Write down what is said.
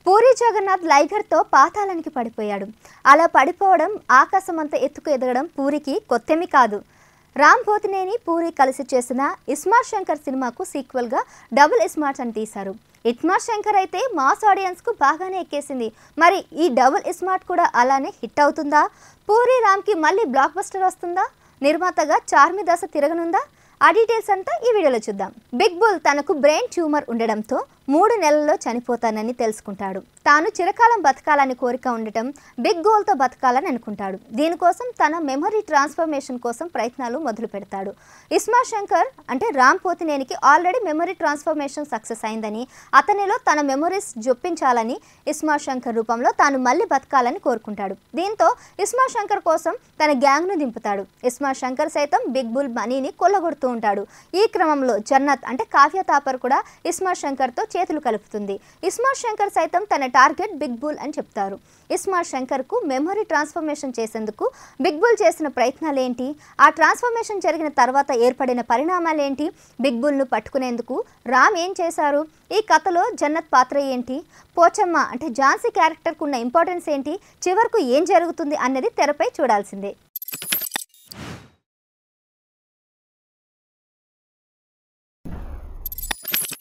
పూరి జగన్నాథ్ లైగర్తో పాతాళానికి పడిపోయాడు. అలా పడిపోవడం, ఆకాశమంత ఎత్తుకు ఎదగడం పూరికి కొత్తేమీ కాదు. రామ్ పోతినేని, పూరి కలిసి చేసిన ఇస్మార్ట్ శంకర్ సినిమాకు సీక్వెల్గా డబుల్ ఇస్మార్ట్ అని తీశారు. ఇస్మార్ట్ శంకర్ అయితే మాస్ ఆడియన్స్కు బాగానే ఎక్కేసింది. మరి ఈ డబుల్ ఇస్మార్ట్ కూడా అలానే హిట్ అవుతుందా? పూరి రామ్కి మళ్ళీ బ్లాక్ బస్టర్ వస్తుందా? నిర్మాతగా చార్మి దశ తిరగనుందా? ఆ డీటెయిల్స్ అంతా ఈ వీడియోలో చూద్దాం. బిగ్ బుల్ తనకు బ్రెయిన్ ట్యూమర్ ఉండడంతో 3 నెలల్లో చనిపోతానని తెలుసుకుంటాడు. తాను చిరకాలం బతకాలని కోరిక ఉండటం, బిగ్ గోల్తో బతకాలని అనుకుంటాడు. దీనికోసం తన మెమరీ ట్రాన్స్ఫర్మేషన్ కోసం ప్రయత్నాలు మొదలు పెడతాడు. ఇస్మార్ట్ శంకర్ అంటే రామ్ పోతినేనికి ఆల్రెడీ మెమరీ ట్రాన్స్ఫర్మేషన్ సక్సెస్ అయిందని, అతనిలో తన మెమరీస్ జొప్పించాలని ఇస్మార్ట్ శంకర్ రూపంలో తాను మళ్ళీ బతకాలని కోరుకుంటాడు. దీంతో ఇస్మార్ట్ శంకర్ కోసం తన గ్యాంగ్ను దింపుతాడు. ఇస్మార్ట్ శంకర్ సైతం బిగ్ బుల్ మనీని కొల్లగొడుతూ ఉంటాడు. ఈ క్రమంలో జన్నత్ అంటే కావ్య తాపర్ కూడా ఇస్మార్ట్ శంకర్తో చేతులు కలుపుతుంది. ఇస్మార్ట్ శంకర్ సైతం తన టార్గెట్ బిగ్ బుల్ అని చెప్తారు. ఇస్మార్ట్ శంకర్కు మెమరీ ట్రాన్స్ఫర్మేషన్ చేసేందుకు బిగ్ బుల్ చేసిన ప్రయత్నాలేంటి? ఆ ట్రాన్స్ఫర్మేషన్ జరిగిన తర్వాత ఏర్పడిన పరిణామాలేంటి? బిగ్ బుల్ను పట్టుకునేందుకు రామ్ ఏం చేశారు? ఈ కథలో జన్నత్ పాత్ర ఏంటి? పోచమ్మ అంటే ఝాన్సీ క్యారెక్టర్కు ఉన్న ఇంపార్టెన్స్ ఏంటి? చివరకు ఏం జరుగుతుంది అన్నది తెరపై చూడాల్సిందే.